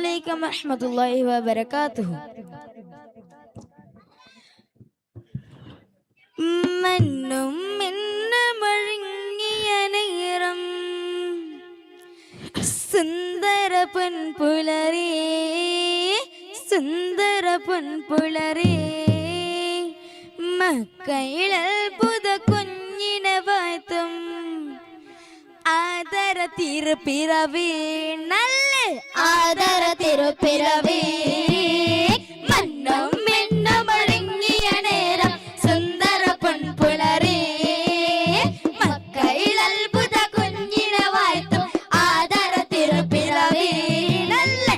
അലൈക്കും വറഹ്മത്തുള്ളാഹി വബറകാതുഹു. മന്നും മിന്നുമൊഴുങ്ങിയ നേരം സുന്ദര പൊൻപുലരേ, സുന്ദര പൊൻപുലരേ, മക്കയിൽ അത്ഭുത കുഞ്ഞിനെ വാഴ്ത്തും ആദര തിരുപ്പിറവി, നല്ല ആദര തിരുപ്പിറവി. മന്നും മിന്നുമൊഴുങ്ങിയ നേരം സുന്ദര പൊൻപുലരേ, മക്കയിൽ അത്ഭുത കുഞ്ഞിനെ വാഴ്ത്തും ആദര തിരുപ്പിറവി, നല്ല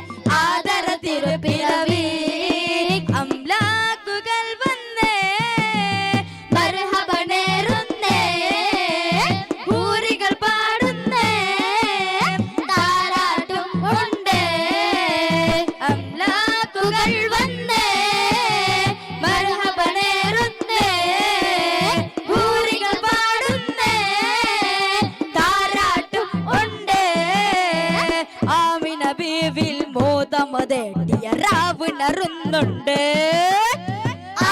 ആദര തിരുപ്പിറവി. അംലാക്കുകൾ വന്നേ മർഹബനേറുന്നേ, ഹൂറികൾ പാടുന്നേ താരാട്ടും കൊണ്ടേ. അംലാക്കുകൾ വന്നേ മർഹബനേറുന്നേ, ഹൂറികൾ പാടുന്നേ താരാട്ടും കൊണ്ടേ. ആമിന ബീവിൽ മോദമതേട്ടിയ രാവുണരുന്നുണ്ട്,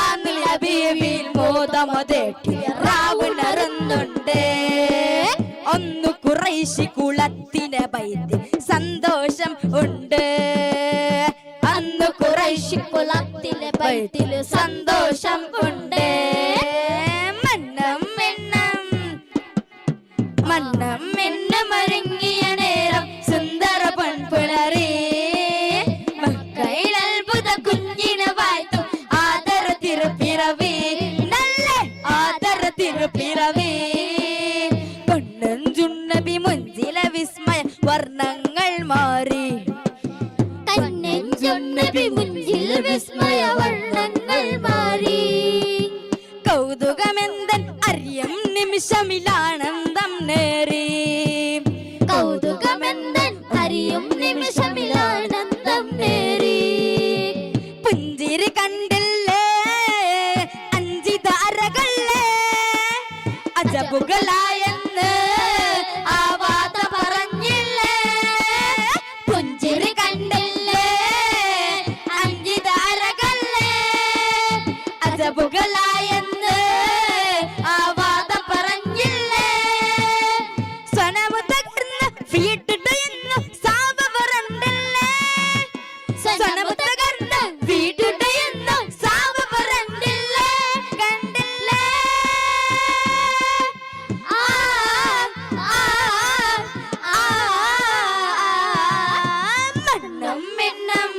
ആമിന ബീവിൽ മോദമതേട്ടിയ രാവുണരുന്നുണ്ട്. ഒന്ന് ഖുറൈശി കുളത്തിനെ ബൈത്തിൽ സന്തോഷം ഉണ്ട്, അന്ന് ഖുറൈശി കുളത്തിലെ ബൈത്തിൽ സന്തോഷം ഉണ്ട്. മന്നം മിന്നം മന്നം മിന്നുമൊരുങ്ങിയ നേരം സുന്ദര പൊൻപുലരേ, മക്കയിൽ അത്ഭുത കുഞ്ഞിനെ വാഴ്ത്തും ആദര തിരുപ്പിറവി, നല്ല ആദര തിരുപ്പിറവി. പൊന്നഞ്ചുണ്ണബി മുഞ്ചില വിസ്മയ വർണ്ണങ്ങൾ മാറി, കണ്ണഞ്ചുണ്ണബി മുഞ്ചിൽ വിസ്മയ വർണ്ണങ്ങൾ മാറി. കൗതുകമെന്തൻ അറിയം നിമിഷമിലാനന്ദം നേറി, കൗതുകമെന്തൻ അറിയും നിമിഷമിലാനന്ദം നേറി. പുഞ്ചിരി കണ്ടില്ലേ അഞ്ചിതാരകളേ, അജബുകളായെന്ന് ആ വാർത്ത പറഞ്ഞില്ലേ. പുഞ്ചിരി കണ്ടില്ലേ അഞ്ചിതാരകളേ, അജബുകളായെന്ന് ആ വാർത്ത പറഞ്ഞില്ലേ. സ്വനമു തകർന്ന് വീട്ടിടയുന്നു സാവ പറണ്ടില്ലേ, സ്വനമു തകർന്ന് വീട്ടിടയുന്നു സാവ പറണ്ടില്ലേ, കണ്ടില്ലേ. ആ ആ ആ മന്നം മിന്നം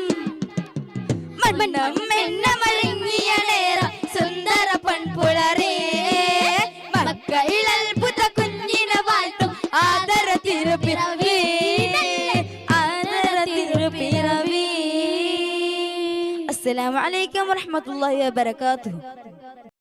മന്നം മിന്നുമൊരുങ്ങിയ നേരം സുന്ദര പൊൻപുലരേ, മക്കയിൽ അത്ഭുത കുഞ്ഞിനെ വാഴ്ത്തും ആദര തിരുപ്പിറവി, ആദര തിരുപ്പിറവി. അസ്സലാമു അലൈക്കും വറഹ്മത്തുള്ളാഹി വബറകാതുഹു.